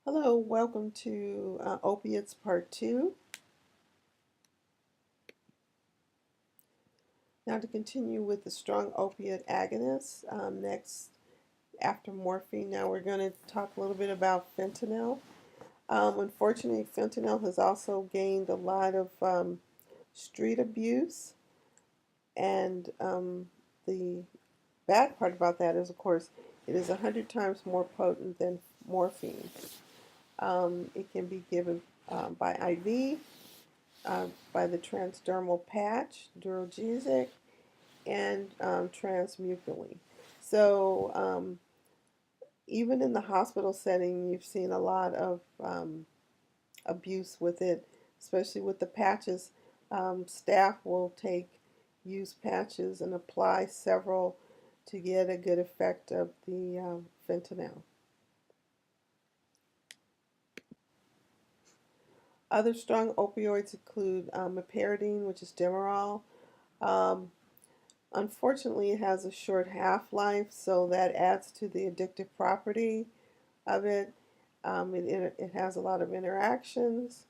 Hello, welcome to Opiates Part 2. Now to continue with the strong opiate agonists, next after morphine, now we're going to talk a little bit about fentanyl. Unfortunately, fentanyl has also gained a lot of street abuse, and the bad part about that is, of course, it is 100 times more potent than morphine. It can be given by IV, by the transdermal patch, duralgesic, and transmucally. So even in the hospital setting, you've seen a lot of abuse with it, especially with the patches. Staff will use patches and apply several to get a good effect of the fentanyl. Other strong opioids include meperidine, which is Demerol. Um, Unfortunately, it has a short half-life, so that adds to the addictive property of it. It has a lot of interactions,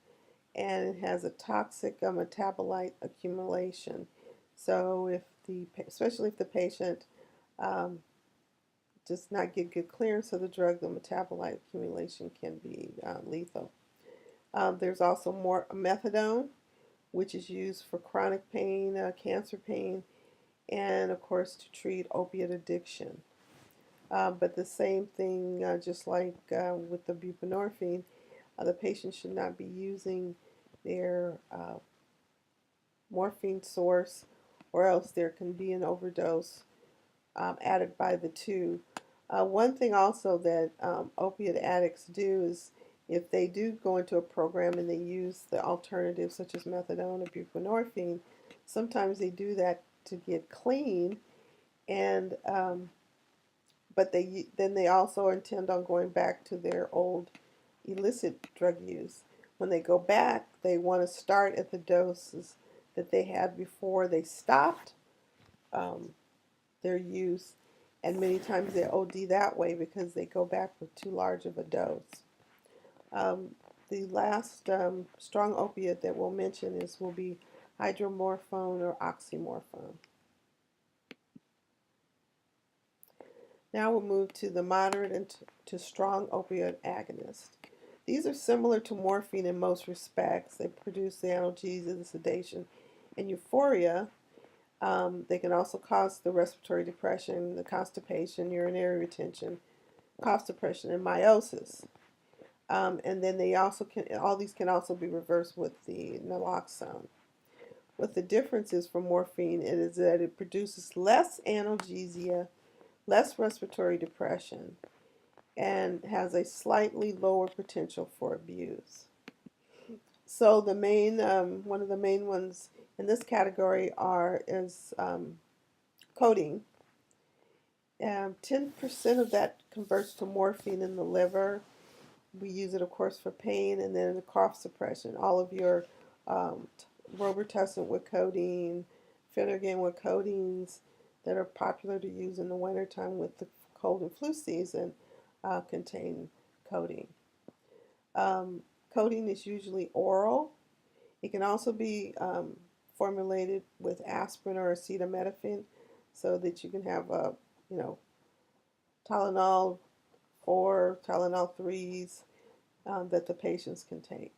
and it has a toxic metabolite accumulation. So especially if the patient um, does not get good clearance of the drug, the metabolite accumulation can be lethal. There's also more methadone, which is used for chronic pain, cancer pain, and of course to treat opiate addiction. But the same thing, just like with the buprenorphine, the patient should not be using their morphine source, or else there can be an overdose added by the two. One thing also that opiate addicts do is if they do go into a program and they use the alternatives such as methadone or buprenorphine, sometimes they do that to get clean, and but they also intend on going back to their old illicit drug use. When they go back, they want to start at the doses that they had before they stopped um, their use, and many times they OD that way because they go back with too large of a dose. The last strong opiate that we'll mention will be hydromorphone or oxymorphone. Now we'll move to the moderate and to strong opioid agonists. These are similar to morphine in most respects. They produce the analgesia, the sedation, and euphoria. They can also cause the respiratory depression, the constipation, urinary retention, cough suppression, and meiosis. And then all these can also be reversed with the naloxone. What the difference is from morphine is that it produces less analgesia, less respiratory depression, and has a slightly lower potential for abuse. So one of the main ones in this category is codeine. 10% of that converts to morphine in the liver. We use it, of course, for pain, and then the cough suppression. All of your Robitussin with codeine, Phenergan with codeines that are popular to use in the wintertime with the cold and flu season contain codeine. Um, Codeine is usually oral. It can also be formulated with aspirin or acetaminophen, so that you can have you know, Tylenol 4, Tylenol 3s that the patients can take.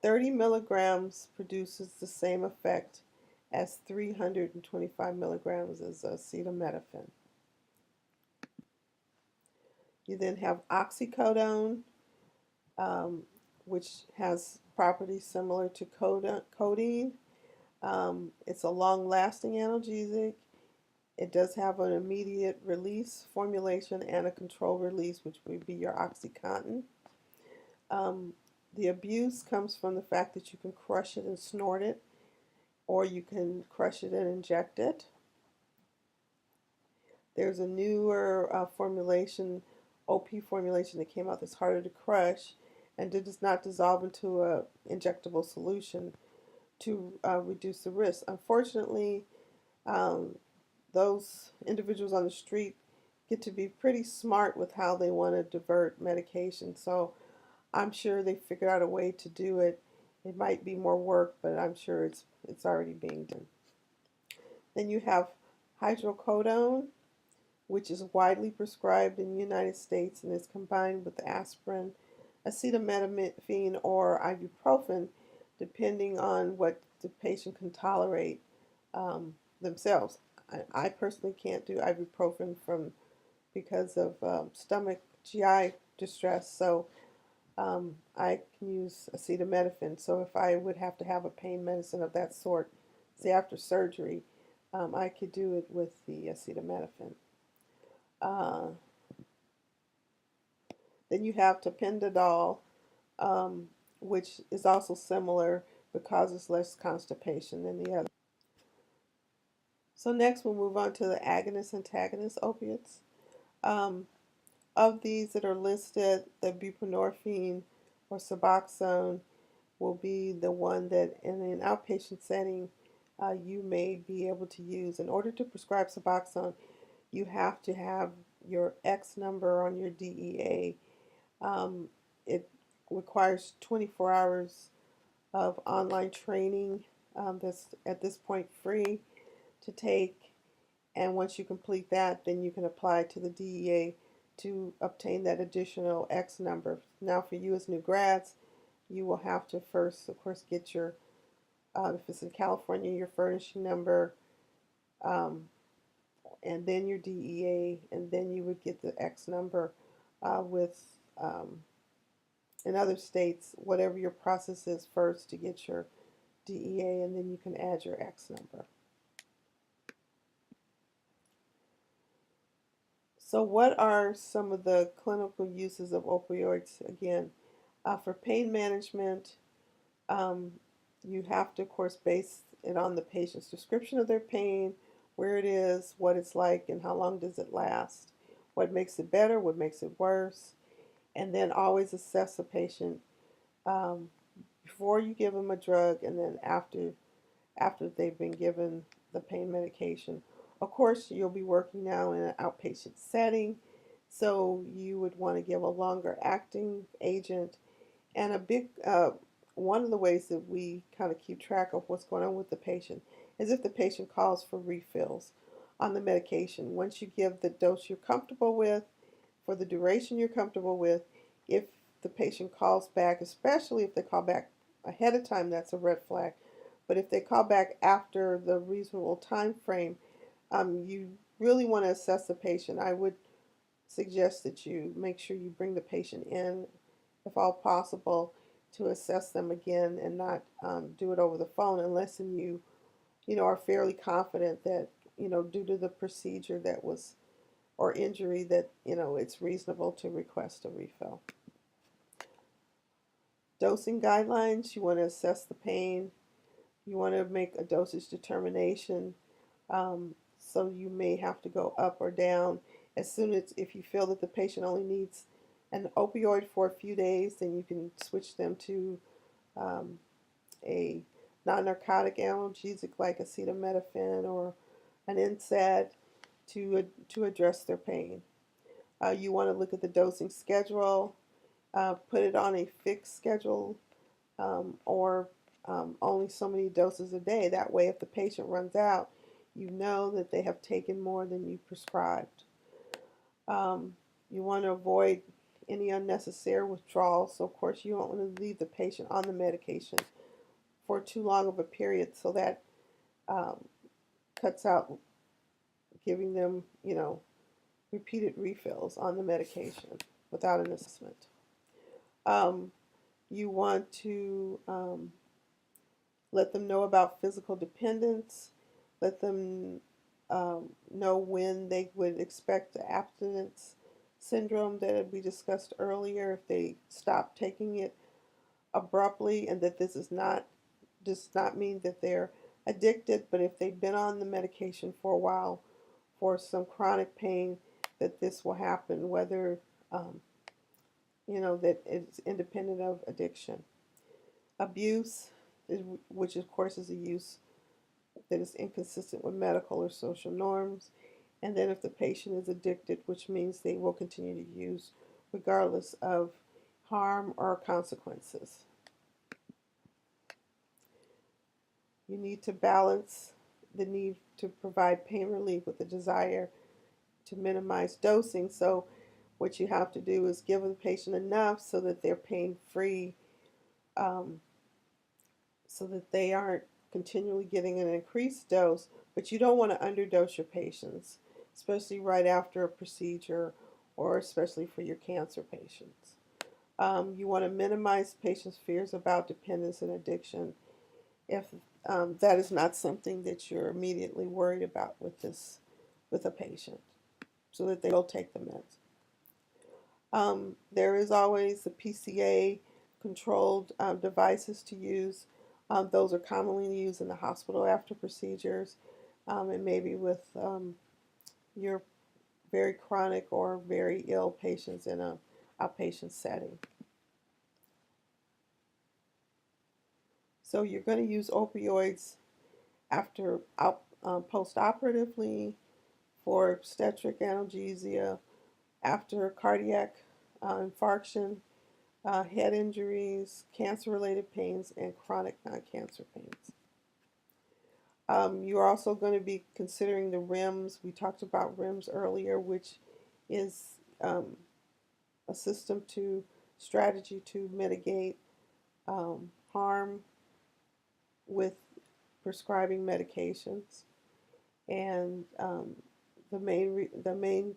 30 milligrams produces the same effect as 325 milligrams as acetaminophen. You then have oxycodone, which has properties similar to codeine. It's a long-lasting analgesic. It does have an immediate release formulation and a controlled release, which would be your OxyContin. The abuse comes from the fact that you can crush it and snort it, or you can crush it and inject it. There's a newer formulation, OP formulation, that came out that's harder to crush, and it does not dissolve into an injectable solution to reduce the risk. Unfortunately, um, those individuals on the street get to be pretty smart with how they want to divert medication. So I'm sure they figured out a way to do it. It might be more work, but I'm sure it's already being done. Then you have hydrocodone, which is widely prescribed in the United States and is combined with aspirin, acetaminophen, or ibuprofen, depending on what the patient can tolerate themselves. I personally can't do ibuprofen because of stomach GI distress, so I can use acetaminophen. So if I would have to have a pain medicine of that sort, say after surgery, I could do it with the acetaminophen. Uh, then you have tapentadol, um, which is also similar but causes less constipation than the other. So next we'll move on to the agonist-antagonist opiates. Um, of these that are listed, the buprenorphine or Suboxone will be the one that in an outpatient setting you may be able to use. In order to prescribe Suboxone, you have to have your X number on your DEA. It requires 24 hours of online training that's at this point free to take. And once you complete that, then you can apply to the DEA to obtain that additional X number. Now, for you as new grads, you will have to first, of course, get your, if it's in California, your furnishing number, um, and then your DEA, and then you would get the X number with, in other states, whatever your process is first to get your DEA, and then you can add your X number. So what are some of the clinical uses of opioids? Again, for pain management, um, you have to, of course, base it on the patient's description of their pain, where it is, what it's like, and how long does it last. What makes it better, what makes it worse, and then always assess the patient um, before you give them a drug, and then after they've been given the pain medication. Of course, you'll be working now in an outpatient setting, so you would want to give a longer acting agent. And a big one of the ways that we kind of keep track of what's going on with the patient is if the patient calls for refills on the medication. Once you give the dose you're comfortable with, for the duration you're comfortable with, if the patient calls back, especially if they call back ahead of time, that's a red flag. But if they call back after the reasonable time frame, you really want to assess the patient. I would suggest that you make sure you bring the patient in, if all possible, to assess them again and not do it over the phone unless you know, are fairly confident that, you know, due to the procedure that was or injury that, you know, it's reasonable to request a refill. Dosing guidelines, you want to assess the pain. You want to make a dosage determination. So you may have to go up or down as soon as if you feel that the patient only needs an opioid for a few days, then you can switch them to um, a non-narcotic analgesic like acetaminophen or an NSAID to address their pain. You want to look at the dosing schedule, put it on a fixed schedule or only so many doses a day. That way, if the patient runs out, you know that they have taken more than you prescribed. You want to avoid any unnecessary withdrawal. So, of course, you don't want to leave the patient on the medication for too long of a period, so that um, cuts out giving them, you know, repeated refills on the medication without an assessment. Um, you want to let them know about physical dependence. Let them know when they would expect the abstinence syndrome that we discussed earlier if they stop taking it abruptly, and that this is not does not mean that they're addicted, but if they've been on the medication for a while for some chronic pain, that this will happen, whether you know that it's independent of addiction. Abuse, which of course is a use that is inconsistent with medical or social norms. And then if the patient is addicted, which means they will continue to use regardless of harm, or consequences. You need to balance the need to provide pain relief with the desire to minimize dosing. So what you have to do is give the patient enough so that they're pain free, um, so that they aren't continually getting an increased dose, but you don't want to underdose your patients, especially right after a procedure or especially for your cancer patients. You want to minimize patients' fears about dependence and addiction if that is not something that you're immediately worried about with a patient, so that they will take the meds. There is always the PCA controlled devices to use. Those are commonly used in the hospital after procedures, and maybe with your very chronic or very ill patients in a outpatient setting. So you're going to use opioids after post-operatively for obstetric analgesia, after cardiac infarction, head injuries, cancer-related pains, and chronic non-cancer pains. You're also going to be considering the REMS. We talked about REMS earlier, which is a strategy to mitigate harm with prescribing medications. And the main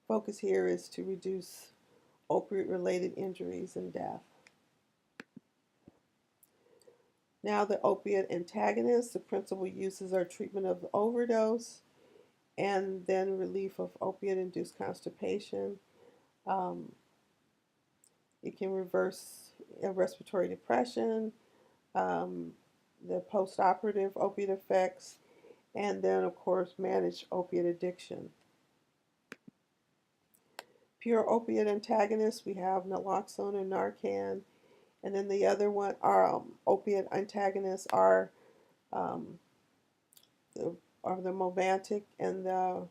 focus here is to reduce opioid-related injuries and death. Now the opiate antagonists, the principal uses are treatment of the overdose and then relief of opiate-induced constipation. It can reverse respiratory depression, the post-operative opiate effects, and then of course manage opiate addiction. Pure opiate antagonists, we have naloxone and Narcan. And then the other one are opiate antagonists are the Movantik and the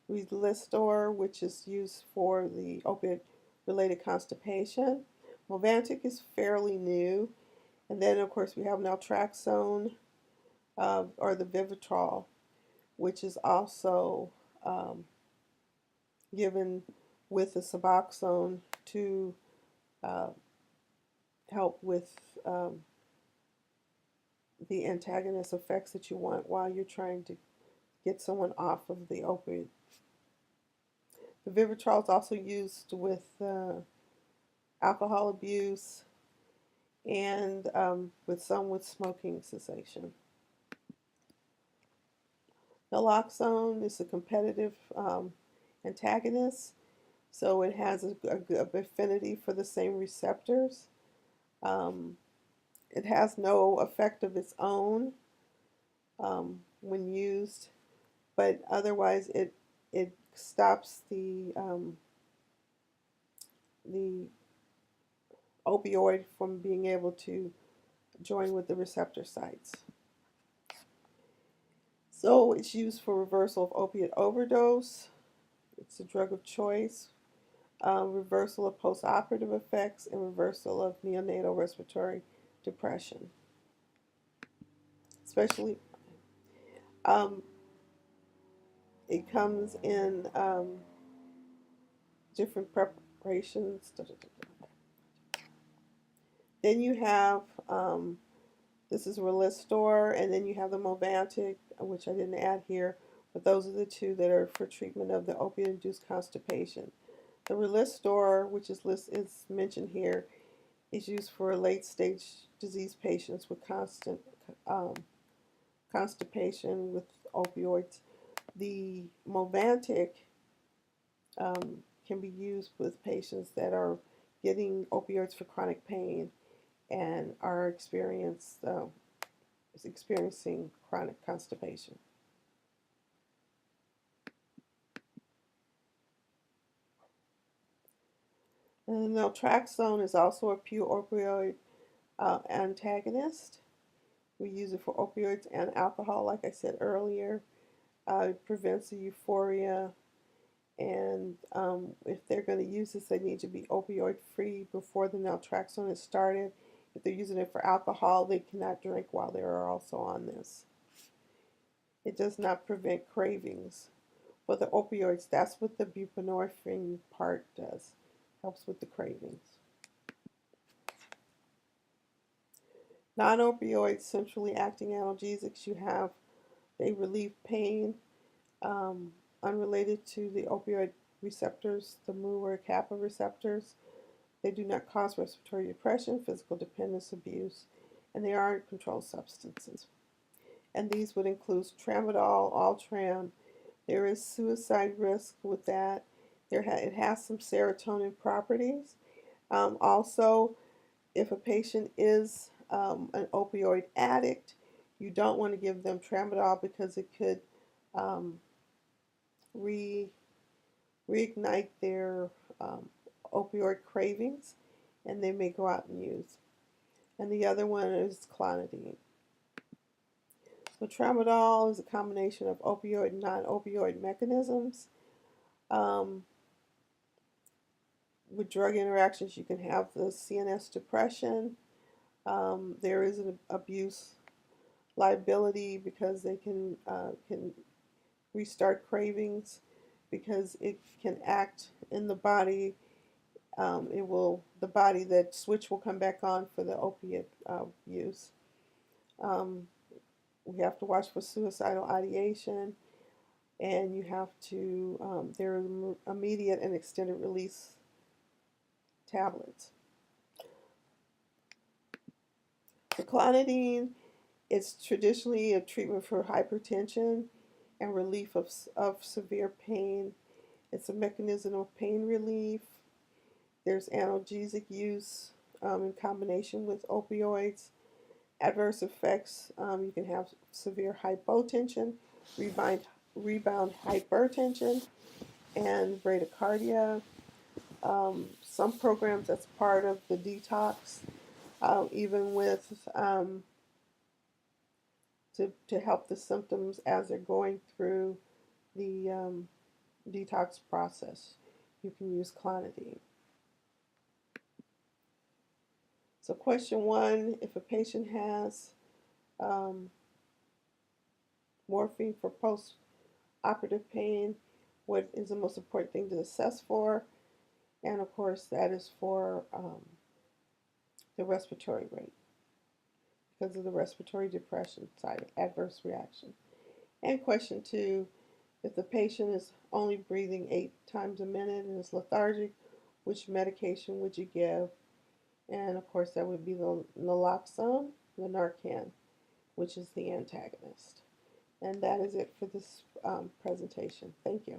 Relistor, which is used for the opiate-related constipation. Movantik is fairly new. And then, of course, we have naltrexone or the Vivitrol, which is also given with the Suboxone to help with the antagonist effects that you want while you're trying to get someone off of the opioid. The Vivitrol is also used with alcohol abuse and with smoking cessation. Naloxone is a competitive antagonist, so it has a affinity for the same receptors. It has no effect of its own when used, but otherwise it stops the opioid from being able to join with the receptor sites. So it's used for reversal of opiate overdose. It's a drug of choice. Reversal of post-operative effects and reversal of neonatal respiratory depression. Especially, it comes in different preparations. Then you have, this is Relistor, and then you have the Movantik, which I didn't add here, but those are the two that are for treatment of the opiate-induced constipation. The Relistor, which is mentioned here, is used for late-stage disease patients with constant constipation with opioids. The Movantik can be used with patients that are getting opioids for chronic pain and are experiencing chronic constipation. And naltrexone is also a pure opioid antagonist. We use it for opioids and alcohol, like I said earlier. It prevents the euphoria And if they're going to use this, they need to be opioid free before the naltrexone is started. If they're using it for alcohol, they cannot drink while they are also on this. It does not prevent cravings. For the opioids, that's what the buprenorphine part does. Helps with the cravings. Non-opioid centrally acting analgesics, they relieve pain um, unrelated to the opioid receptors, the mu or kappa receptors. They do not cause respiratory depression, physical dependence, abuse, and they aren't controlled substances. And these would include tramadol, Altram. There is suicide risk with that. It has some serotonin properties. Also, if a patient is an opioid addict, you don't want to give them tramadol because it could um, re reignite their opioid cravings, and they may go out and use. And the other one is clonidine. So tramadol is a combination of opioid and non-opioid mechanisms. Um, with drug interactions, you can have the CNS depression. There is an abuse liability because they can restart cravings because it can act in the body. The body, that switch will come back on for the opiate use. Um, we have to watch for suicidal ideation, and you have to, there are immediate and extended release tablets. For clonidine, it's traditionally a treatment for hypertension and relief of severe pain. It's a mechanism of pain relief. There's analgesic use in combination with opioids. Adverse effects, you can have severe hypotension, rebound hypertension, and bradycardia. Some programs that's part of the detox, even with to help the symptoms as they're going through the detox process. You can use clonidine. So question one, if a patient has um, morphine for post-operative pain, what is the most important thing to assess for? And of course, that is for the respiratory rate because of the respiratory depression side adverse reaction. And question two, if the patient is only breathing 8 times a minute and is lethargic, which medication would you give? And of course, that would be the naloxone, the Narcan, which is the antagonist. And that is it for this presentation. Thank you.